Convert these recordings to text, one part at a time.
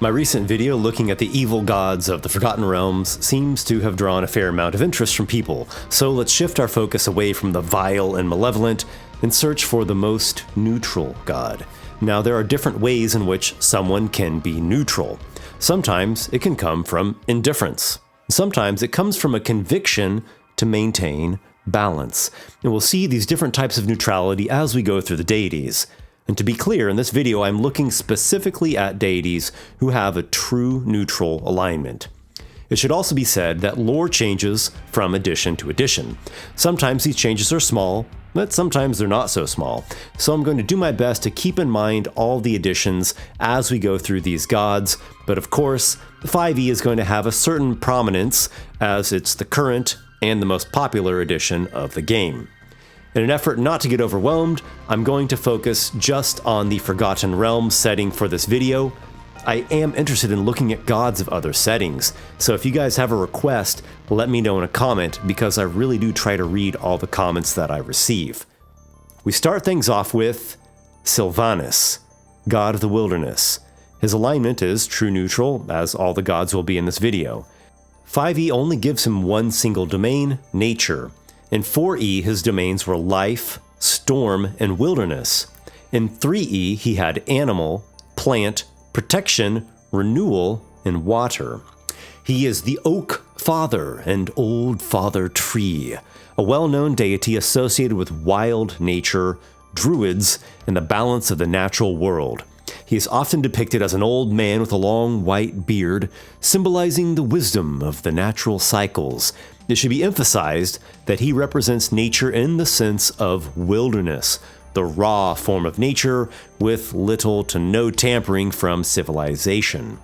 My recent video looking at the evil gods of the Forgotten Realms seems to have drawn a fair amount of interest from people, so let's shift our focus away from the vile and malevolent and search for the most neutral god. Now, there are different ways in which someone can be neutral. Sometimes it can come from indifference. Sometimes it comes from a conviction to maintain balance. And we'll see these different types of neutrality as we go through the deities. And to be clear, in this video, I'm looking specifically at deities who have a true neutral alignment. It should also be said that lore changes from edition to edition. Sometimes these changes are small, but sometimes they're not so small. So I'm going to do my best to keep in mind all the editions as we go through these gods. But of course, 5e is going to have a certain prominence as it's the current and the most popular edition of the game. In an effort not to get overwhelmed, I'm going to focus just on the Forgotten Realms setting for this video. I am interested in looking at gods of other settings, so if you guys have a request, let me know in a comment because I really do try to read all the comments that I receive. We start things off with Sylvanas, god of the wilderness. His alignment is true neutral, as all the gods will be in this video. 5e only gives him one single domain, nature. In 4e, his domains were life, storm, and wilderness. In 3e, he had animal, plant, protection, renewal, and water. He is the Oak Father and Old Father Tree, a well-known deity associated with wild nature, druids, and the balance of the natural world. He is often depicted as an old man with a long white beard, symbolizing the wisdom of the natural cycles. It should be emphasized that he represents nature in the sense of wilderness, the raw form of nature with little to no tampering from civilization.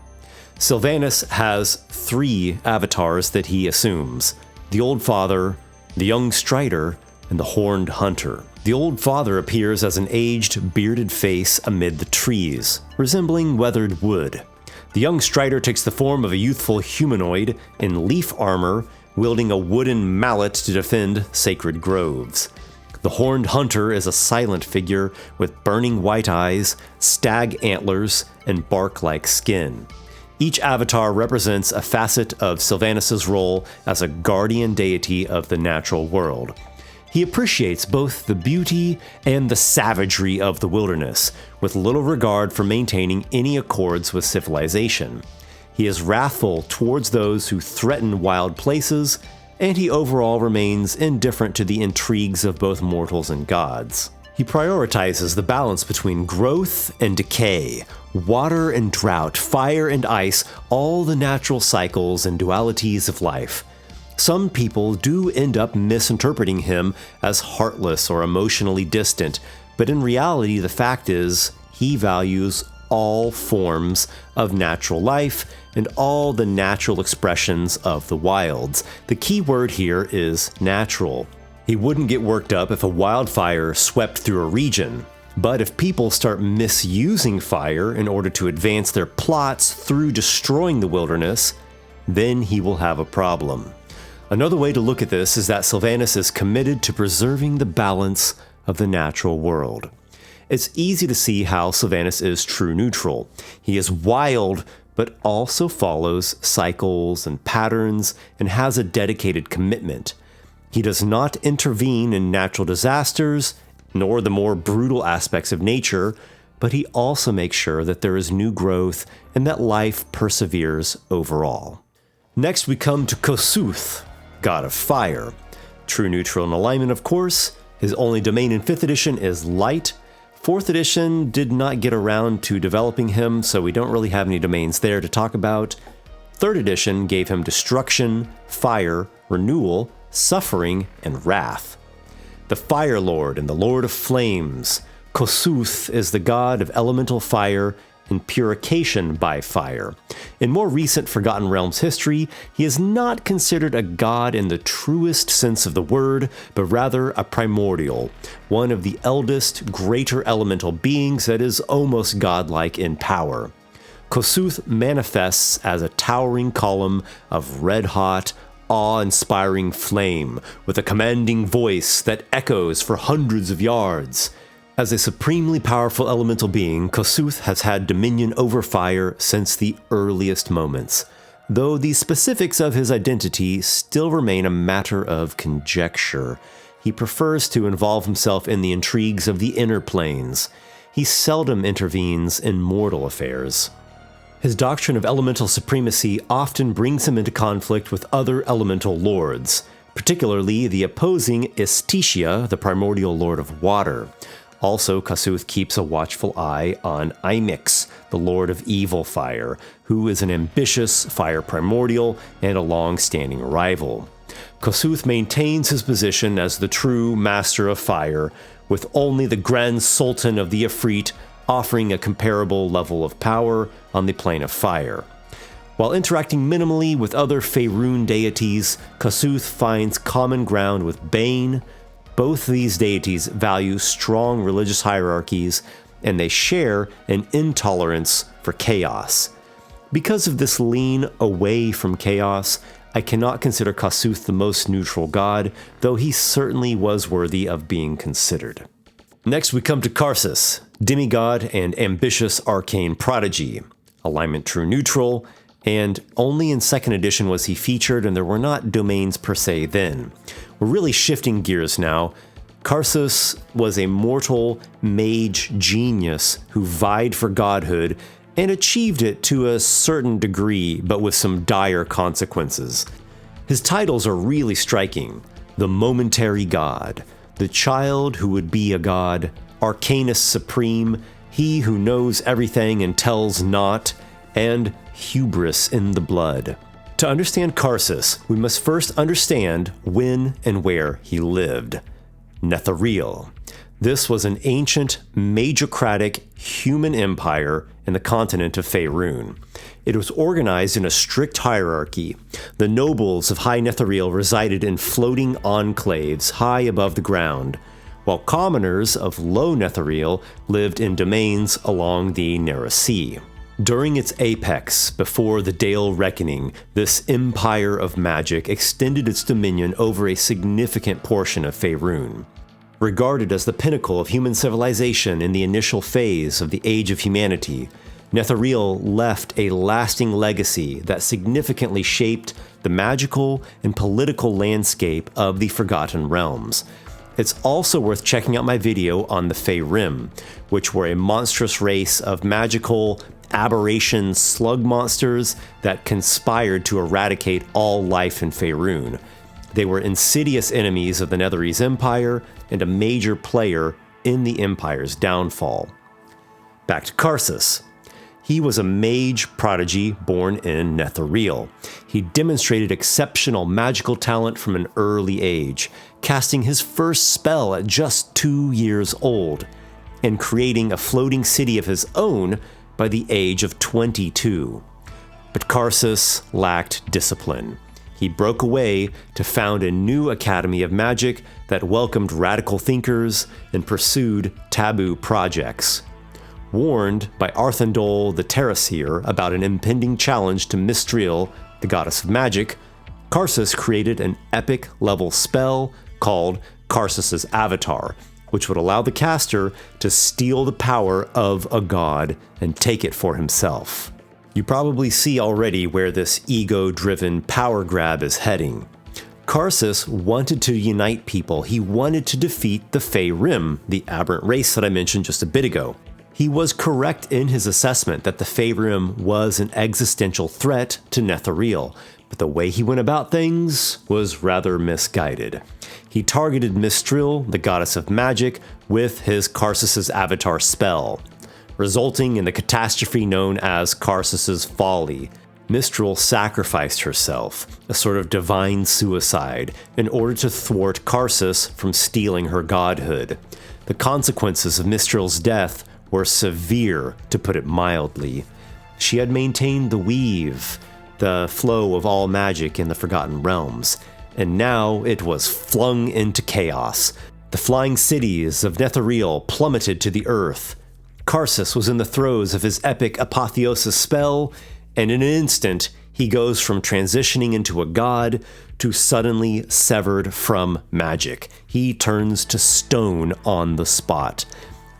Sylvanas has 3 avatars that he assumes: the Old Father, the Young Strider, and the Horned Hunter. The Old Father appears as an aged, bearded face amid the trees, resembling weathered wood. The Young Strider takes the form of a youthful humanoid in leaf armor, wielding a wooden mallet to defend sacred groves. The Horned Hunter is a silent figure with burning white eyes, stag antlers, and bark-like skin. Each avatar represents a facet of Sylvanas' role as a guardian deity of the natural world. He appreciates both the beauty and the savagery of the wilderness, with little regard for maintaining any accords with civilization. He is wrathful towards those who threaten wild places, and he overall remains indifferent to the intrigues of both mortals and gods. He prioritizes the balance between growth and decay, water and drought, fire and ice, all the natural cycles and dualities of life. Some people do end up misinterpreting him as heartless or emotionally distant, but in reality, the fact is, he values all forms of natural life and all the natural expressions of the wilds. The key word here is natural. He wouldn't get worked up if a wildfire swept through a region, but if people start misusing fire in order to advance their plots through destroying the wilderness, then he will have a problem. Another way to look at this is that Sylvanas is committed to preserving the balance of the natural world. It's easy to see how Sylvanas is true neutral. He is wild, but also follows cycles and patterns and has a dedicated commitment. He does not intervene in natural disasters, nor the more brutal aspects of nature, but he also makes sure that there is new growth and that life perseveres overall. Next, we come to Kossuth, god of fire. True neutral in alignment, of course. His only domain in 5th edition is light. 4th edition did not get around to developing him, so we don't really have any domains there to talk about. 3rd edition gave him destruction, fire, renewal, suffering, and wrath. The Fire Lord and the Lord of Flames. Kossuth is the god of elemental fire and purification by fire. In more recent Forgotten Realms history, he is not considered a god in the truest sense of the word, but rather a primordial, one of the eldest, greater elemental beings that is almost godlike in power. Kossuth manifests as a towering column of red-hot, awe-inspiring flame, with a commanding voice that echoes for hundreds of yards. As a supremely powerful elemental being, Kossuth has had dominion over fire since the earliest moments, though the specifics of his identity still remain a matter of conjecture. He prefers to involve himself in the intrigues of the inner planes. He seldom intervenes in mortal affairs. His doctrine of elemental supremacy often brings him into conflict with other elemental lords, particularly the opposing Estitia, the primordial lord of water. Also, Kossuth keeps a watchful eye on Imix, the lord of evil fire, who is an ambitious fire primordial and a long-standing rival. Kossuth maintains his position as the true master of fire, with only the Grand Sultan of the Ifrit offering a comparable level of power on the plane of fire. While interacting minimally with other Faerun deities, Kossuth finds common ground with Bane. Both these deities value strong religious hierarchies, and they share an intolerance for chaos. Because of this lean away from chaos, I cannot consider Kossuth the most neutral god, though he certainly was worthy of being considered. Next we come to Karsus, demigod and ambitious arcane prodigy, alignment true neutral, and only in 2nd edition was he featured, and there were not domains per se then. We're really shifting gears now. Karsus was a mortal mage genius who vied for godhood and achieved it to a certain degree, but with some dire consequences. His titles are really striking: the Momentary God, the Child Who Would Be a God, Arcanus Supreme, He Who Knows Everything and Tells Not, and Hubris in the Blood. To understand Karsus, we must first understand when and where he lived. Netheril. This was an ancient, magocratic human empire in the continent of Faerun. It was organized in a strict hierarchy. The nobles of High Netheril resided in floating enclaves high above the ground, while commoners of Low Netheril lived in domains along the Narrow Sea. During its apex, before the Dale Reckoning, this empire of magic extended its dominion over a significant portion of Faerun. Regarded as the pinnacle of human civilization in the initial phase of the Age of Humanity, Netheril left a lasting legacy that significantly shaped the magical and political landscape of the Forgotten Realms. It's also worth checking out my video on the Faerim, which were a monstrous race of magical aberration slug monsters that conspired to eradicate all life in Faerun. They were insidious enemies of the Netherese Empire and a major player in the Empire's downfall. Back to Karsus. He was a mage prodigy born in Netheril. He demonstrated exceptional magical talent from an early age, casting his first spell at just 2 years old, and creating a floating city of his own by the age of 22. But Karsus lacked discipline. He broke away to found a new academy of magic that welcomed radical thinkers and pursued taboo projects. Warned by Arthandol the Terraseer about an impending challenge to Mistril, the goddess of magic, Karsus created an epic-level spell called Karsus's Avatar, which would allow the caster to steal the power of a god and take it for himself. You probably see already where this ego-driven power grab is heading. Karsus wanted to unite people. He wanted to defeat the Faerim, the aberrant race that I mentioned just a bit ago. He was correct in his assessment that the Faerim was an existential threat to Netheril, but the way he went about things was rather misguided. He targeted Mistril, the goddess of magic, with his Karsus's Avatar spell, resulting in the catastrophe known as Karsus's Folly. Mistril sacrificed herself, a sort of divine suicide, in order to thwart Karsus from stealing her godhood. The consequences of Mistril's death were severe, to put it mildly. She had maintained the weave, the flow of all magic in the Forgotten Realms, and now it was flung into chaos. The flying cities of Netheril plummeted to the earth. Karsus was in the throes of his epic apotheosis spell, and in an instant, he goes from transitioning into a god to suddenly severed from magic. He turns to stone on the spot.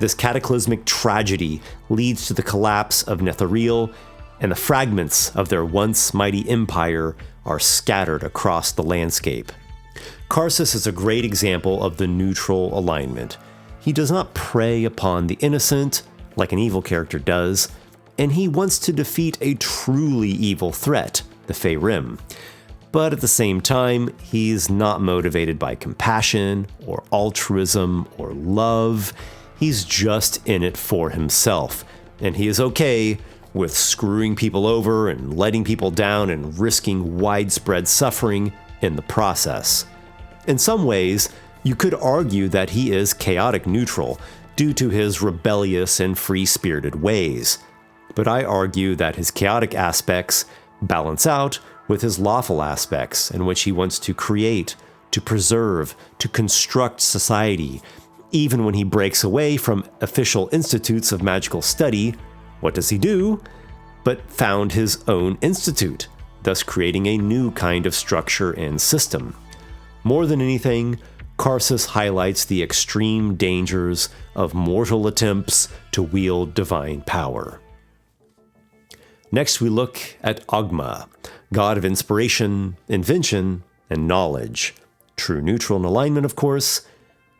This cataclysmic tragedy leads to the collapse of Netheril, and the fragments of their once mighty empire are scattered across the landscape. Karsus is a great example of the neutral alignment. He does not prey upon the innocent, like an evil character does, and he wants to defeat a truly evil threat, the Faerim. But at the same time, he's not motivated by compassion, or altruism, or love. He's just in it for himself, and he is okay with screwing people over and letting people down and risking widespread suffering in the process. In some ways, you could argue that he is chaotic neutral due to his rebellious and free-spirited ways. But I argue that his chaotic aspects balance out with his lawful aspects in which he wants to create, to preserve, to construct society. Even when he breaks away from official institutes of magical study, what does he do? But found his own institute, thus creating a new kind of structure and system. More than anything, Karsus highlights the extreme dangers of mortal attempts to wield divine power. Next, we look at Agma, god of inspiration, invention, and knowledge. True neutral in alignment, of course.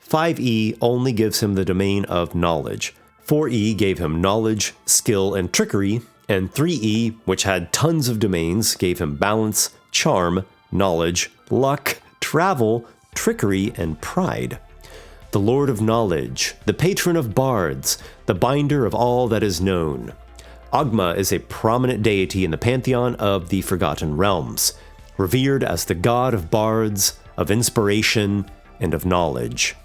5e only gives him the domain of knowledge. 4e gave him knowledge, skill, and trickery, and 3e, which had tons of domains, gave him balance, charm, knowledge, luck, travel, trickery, and pride. The Lord of Knowledge, the patron of bards, the binder of all that is known. Agma is a prominent deity in the pantheon of the Forgotten Realms, revered as the god of bards, of inspiration, and of knowledge.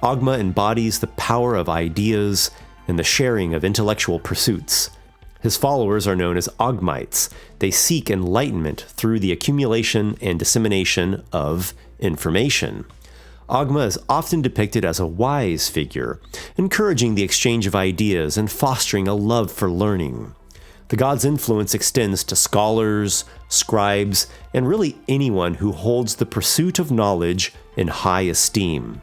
Agma embodies the power of ideas and the sharing of intellectual pursuits. His followers are known as Agmites. They seek enlightenment through the accumulation and dissemination of information. Agma is often depicted as a wise figure, encouraging the exchange of ideas and fostering a love for learning. The god's influence extends to scholars, scribes, and really anyone who holds the pursuit of knowledge in high esteem.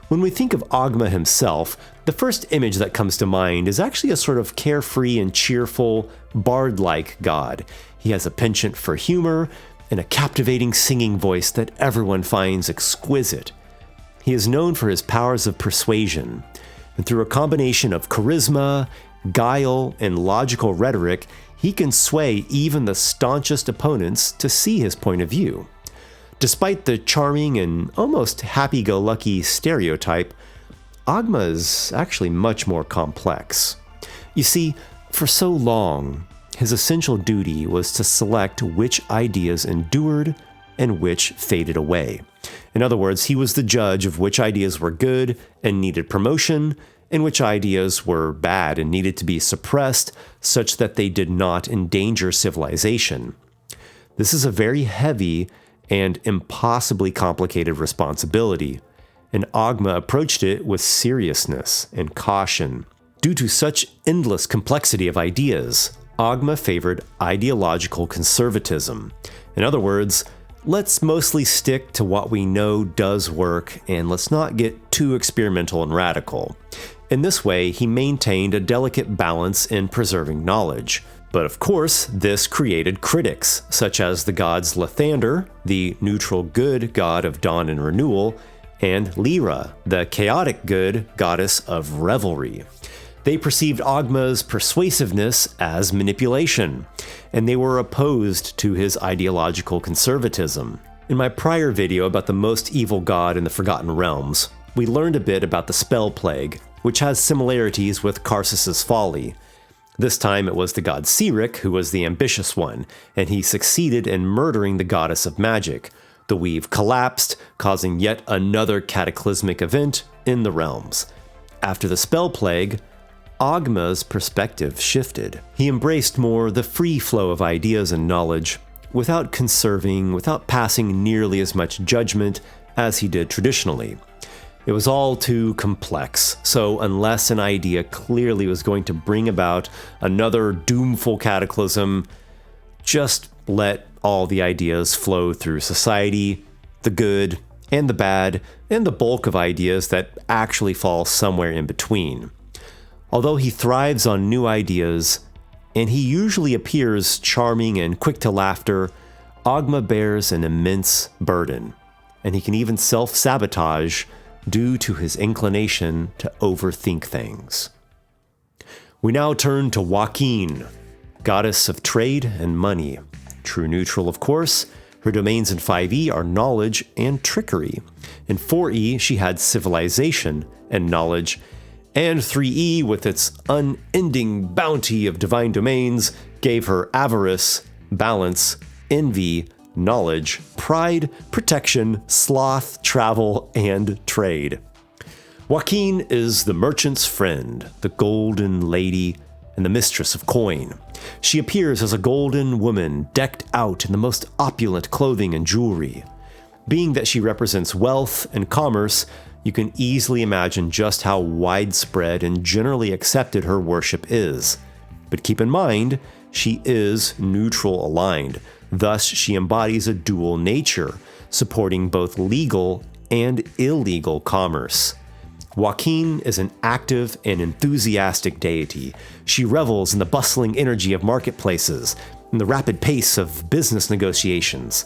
When we think of Agma himself, the first image that comes to mind is actually a sort of carefree and cheerful, bard-like god. He has a penchant for humor and a captivating singing voice that everyone finds exquisite. He is known for his powers of persuasion, and through a combination of charisma, guile, and logical rhetoric, he can sway even the staunchest opponents to see his point of view. Despite the charming and almost happy-go-lucky stereotype, Agma is actually much more complex. You see, for so long, his essential duty was to select which ideas endured and which faded away. In other words, he was the judge of which ideas were good and needed promotion, and which ideas were bad and needed to be suppressed such that they did not endanger civilization. This is a very heavy and impossibly complicated responsibility, and Agma approached it with seriousness and caution. Due to such endless complexity of ideas, Agma favored ideological conservatism. In other words, let's mostly stick to what we know does work, and let's not get too experimental and radical. In this way, he maintained a delicate balance in preserving knowledge. But of course, this created critics, such as the gods Lathander, the neutral good god of dawn and renewal, and Lyra, the chaotic good goddess of revelry. They perceived Agma's persuasiveness as manipulation, and they were opposed to his ideological conservatism. In my prior video about the most evil god in the Forgotten Realms, we learned a bit about the spell plague, which has similarities with Karsus's folly. This time it was the god Sirik who was the ambitious one, and he succeeded in murdering the goddess of magic. The weave collapsed, causing yet another cataclysmic event in the realms. After the spell plague, Agma's perspective shifted. He embraced more the free flow of ideas and knowledge, without passing nearly as much judgment as he did traditionally. It was all too complex, so unless an idea clearly was going to bring about another doomful cataclysm, just let all the ideas flow through society, the good and the bad, and the bulk of ideas that actually fall somewhere in between. Although he thrives on new ideas, and he usually appears charming and quick to laughter, Agma bears an immense burden, and he can even self-sabotage due to his inclination to overthink things. We now turn to Joaquin, goddess of trade and money. True neutral, of course. Her domains in 5e are knowledge and trickery. In 4e, she had civilization and knowledge, and 3e, with its unending bounty of divine domains, gave her avarice, balance, envy, knowledge, pride, protection, sloth, travel, and trade. Joaquin is the merchant's friend, the golden lady, and the mistress of coin. She appears as a golden woman decked out in the most opulent clothing and jewelry. Being that she represents wealth and commerce, you can easily imagine just how widespread and generally accepted her worship is. But keep in mind, she is neutral aligned. Thus, she embodies a dual nature, supporting both legal and illegal commerce. Joaquin is an active and enthusiastic deity. She revels in the bustling energy of marketplaces and the rapid pace of business negotiations.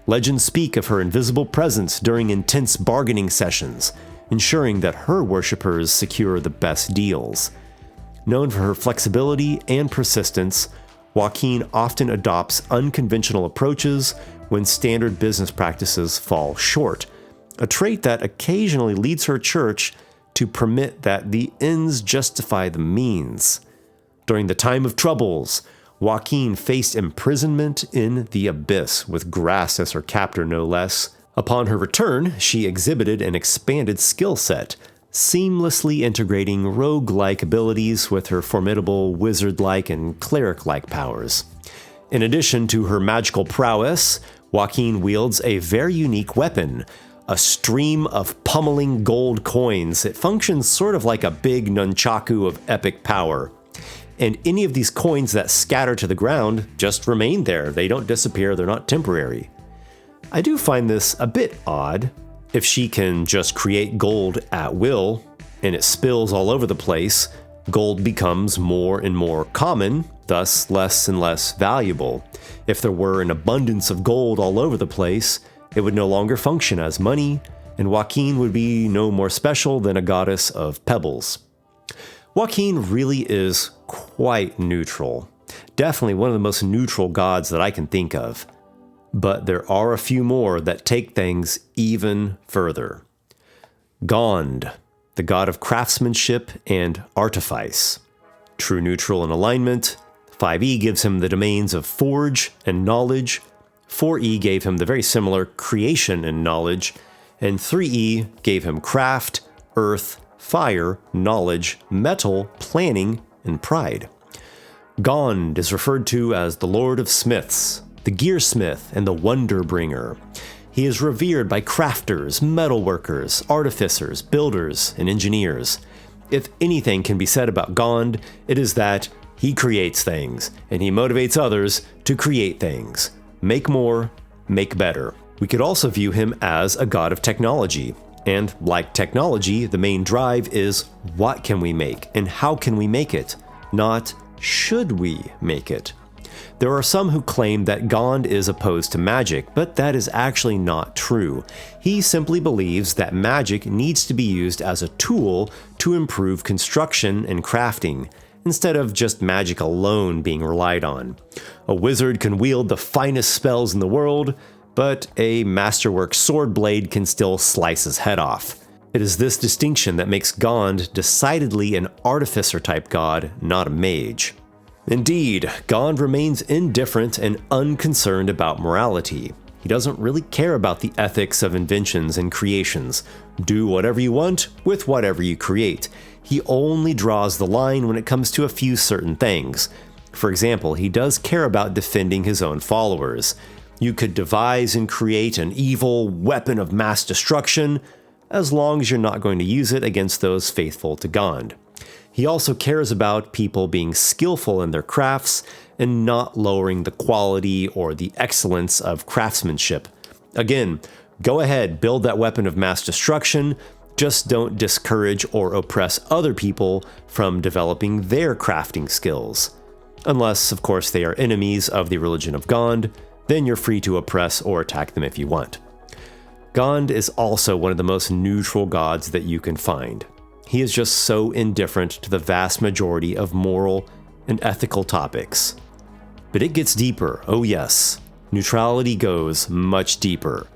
Legends speak of her invisible presence during intense bargaining sessions, ensuring that her worshippers secure the best deals. Known for her flexibility and persistence, Joaquin often adopts unconventional approaches when standard business practices fall short, a trait that occasionally leads her church to permit that the ends justify the means. During the time of troubles, Joaquin faced imprisonment in the abyss, with grass as her captor no less. Upon her return, she exhibited an expanded skill set, seamlessly integrating rogue-like abilities with her formidable wizard-like and cleric-like powers. In addition to her magical prowess, Joaquin wields a very unique weapon, a stream of pummeling gold coins. It functions sort of like a big nunchaku of epic power. And any of these coins that scatter to the ground just remain there. They don't disappear, they're not temporary. I do find this a bit odd. If she can just create gold at will, and it spills all over the place, gold becomes more and more common, thus less and less valuable. If there were an abundance of gold all over the place, it would no longer function as money, and Joaquin would be no more special than a goddess of pebbles. Joaquin really is quite neutral. Definitely one of the most neutral gods that I can think of. But there are a few more that take things even further. Gond, the god of craftsmanship and artifice. True neutral in alignment, 5e gives him the domains of forge and knowledge, 4e gave him the very similar creation and knowledge, and 3e gave him craft, earth, fire, knowledge, metal, planning, and pride. Gond is referred to as the Lord of Smiths, the gearsmith, and the wonder bringer. He is revered by crafters, metalworkers, artificers, builders, and engineers. If anything can be said about Gond, it is that he creates things, and he motivates others to create things. Make more, make better. We could also view him as a god of technology. And like technology, the main drive is what can we make and how can we make it, not should we make it. There are some who claim that Gond is opposed to magic, but that is actually not true. He simply believes that magic needs to be used as a tool to improve construction and crafting, instead of just magic alone being relied on. A wizard can wield the finest spells in the world, but a masterwork sword blade can still slice his head off. It is this distinction that makes Gond decidedly an artificer-type god, not a mage. Indeed, Gond remains indifferent and unconcerned about morality. He doesn't really care about the ethics of inventions and creations. Do whatever you want with whatever you create. He only draws the line when it comes to a few certain things. For example, he does care about defending his own followers. You could devise and create an evil weapon of mass destruction, as long as you're not going to use it against those faithful to Gond. He also cares about people being skillful in their crafts and not lowering the quality or the excellence of craftsmanship. Again, go ahead, build that weapon of mass destruction, Just don't discourage or oppress other people from developing their crafting skills. Unless, of course, they are enemies of the religion of Gond, then you're free to oppress or attack them if you want. Gond is also one of the most neutral gods that you can find. He is just so indifferent to the vast majority of moral and ethical topics. But it gets deeper, oh yes. Neutrality goes much deeper.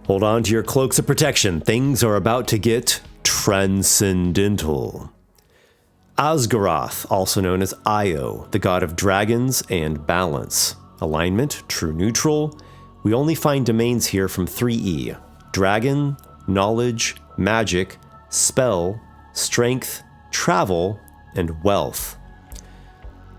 Hold on to your cloaks of protection, things are about to get transcendental. Asgorath, also known as Io, the god of dragons and balance. Alignment, true neutral. We only find domains here from 3E: dragon, knowledge, magic, spell, strength, travel, and wealth.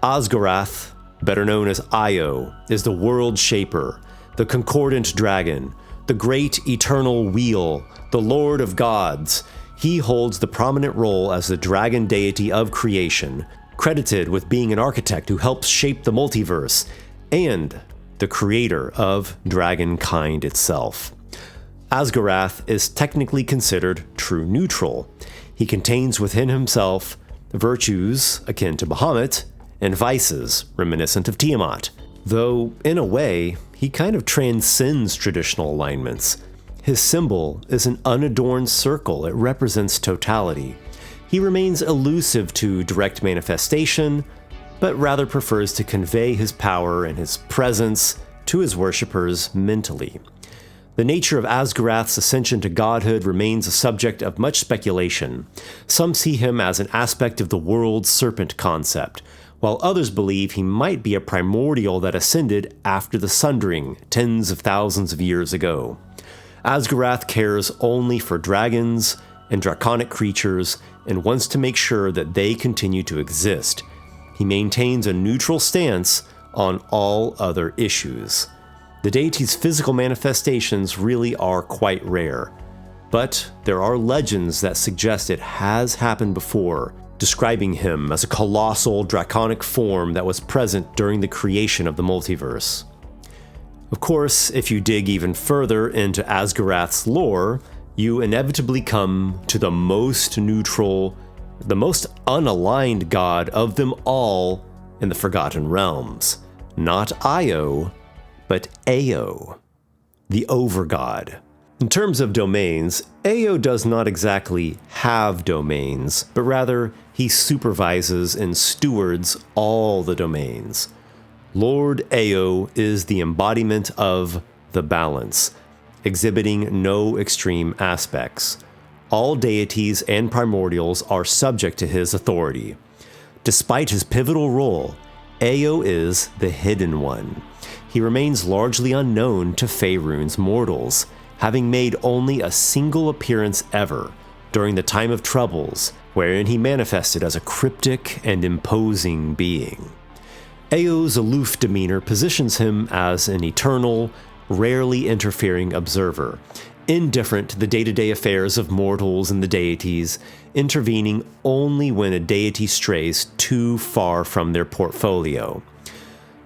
Asgorath, better known as Io, is the world shaper, the concordant dragon, the great eternal wheel, the lord of gods. He holds the prominent role as the dragon deity of creation, credited with being an architect who helps shape the multiverse, and the creator of dragonkind itself. Asgorath is technically considered true neutral. He contains within himself virtues akin to Bahamut and vices reminiscent of Tiamat, though in a way, he kind of transcends traditional alignments. His symbol is an unadorned circle. It represents totality. He remains elusive to direct manifestation, but rather prefers to convey his power and his presence to his worshippers mentally. The nature of Asgorath's ascension to godhood remains a subject of much speculation. Some see him as an aspect of the world serpent concept, while others believe he might be a primordial that ascended after the Sundering tens of thousands of years ago. Asgorath cares only for dragons and draconic creatures and wants to make sure that they continue to exist. He maintains a neutral stance on all other issues. The deity's physical manifestations really are quite rare, but there are legends that suggest it has happened before, describing him as a colossal draconic form that was present during the creation of the multiverse. Of course, if you dig even further into Asgorath's lore, you inevitably come to the most neutral, the most unaligned god of them all in the Forgotten Realms. Not Io, but Ao, the overgod. In terms of domains, Ao does not exactly have domains, but rather he supervises and stewards all the domains. Lord Ao is the embodiment of the balance, exhibiting no extreme aspects. All deities and primordials are subject to his authority. Despite his pivotal role, Ao is the hidden one. He remains largely unknown to Faerun's mortals, having made only a single appearance ever during the Time of Troubles, wherein he manifested as a cryptic and imposing being. Ao's aloof demeanor positions him as an eternal, rarely interfering observer, indifferent to the day-to-day affairs of mortals and the deities, intervening only when a deity strays too far from their portfolio.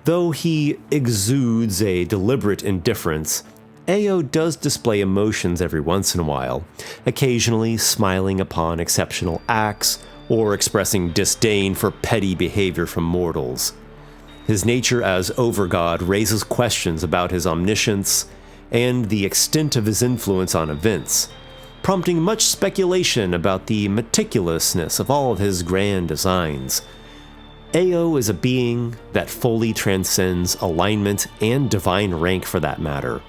Though he exudes a deliberate indifference, Ao does display emotions every once in a while, occasionally smiling upon exceptional acts or expressing disdain for petty behavior from mortals. His nature as overgod raises questions about his omniscience and the extent of his influence on events, prompting much speculation about the meticulousness of all of his grand designs. Ao is a being that fully transcends alignment and divine rank for that matter.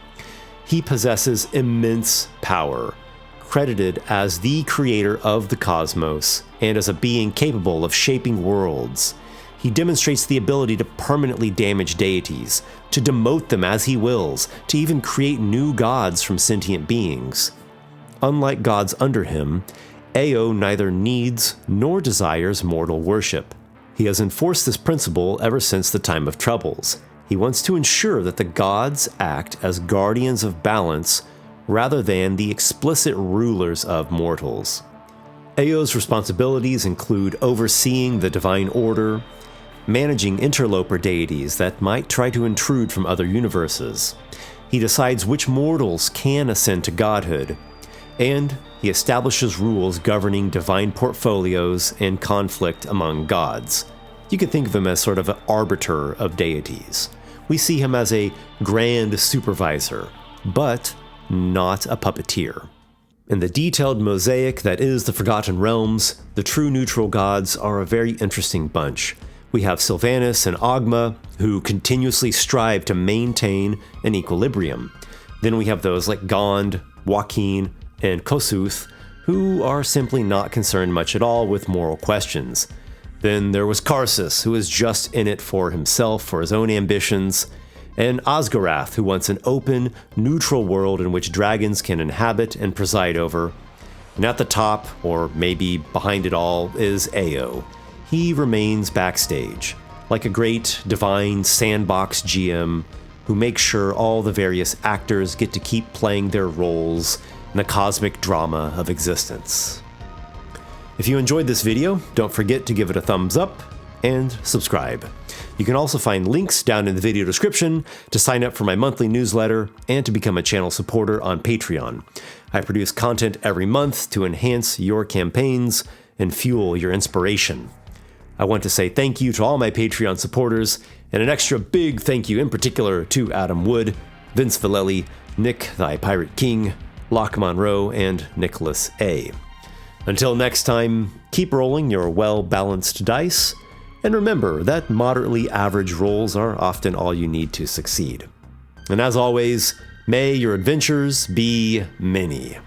He possesses immense power, credited as the creator of the cosmos and as a being capable of shaping worlds. He demonstrates the ability to permanently damage deities, to demote them as he wills, to even create new gods from sentient beings. Unlike gods under him, Ao neither needs nor desires mortal worship. He has enforced this principle ever since the Time of Troubles. He wants to ensure that the gods act as guardians of balance rather than the explicit rulers of mortals. Ao's responsibilities include overseeing the divine order, managing interloper deities that might try to intrude from other universes. He decides which mortals can ascend to godhood, and he establishes rules governing divine portfolios and conflict among gods. You could think of him as sort of an arbiter of deities. We see him as a grand supervisor, but not a puppeteer. In the detailed mosaic that is the Forgotten Realms, the true neutral gods are a very interesting bunch. We have Sylvanas and Agma, who continuously strive to maintain an equilibrium. Then we have those like Gond, Joaquin, and Kossuth, who are simply not concerned much at all with moral questions. Then there was Karsus, who is just in it for himself, for his own ambitions, and Asgorath, who wants an open, neutral world in which dragons can inhabit and preside over. And at the top, or maybe behind it all, is Ao. He remains backstage, like a great, divine sandbox GM who makes sure all the various actors get to keep playing their roles in the cosmic drama of existence. If you enjoyed this video, don't forget to give it a thumbs up and subscribe. You can also find links down in the video description to sign up for my monthly newsletter and to become a channel supporter on Patreon. I produce content every month to enhance your campaigns and fuel your inspiration. I want to say thank you to all my Patreon supporters, and an extra big thank you in particular to Adam Wood, Vince Vallely, Nick Thy Pirate King, Locke Monroe, and Nicholas A. Until next time, keep rolling your well-balanced dice, and remember that moderately average rolls are often all you need to succeed. And as always, may your adventures be many.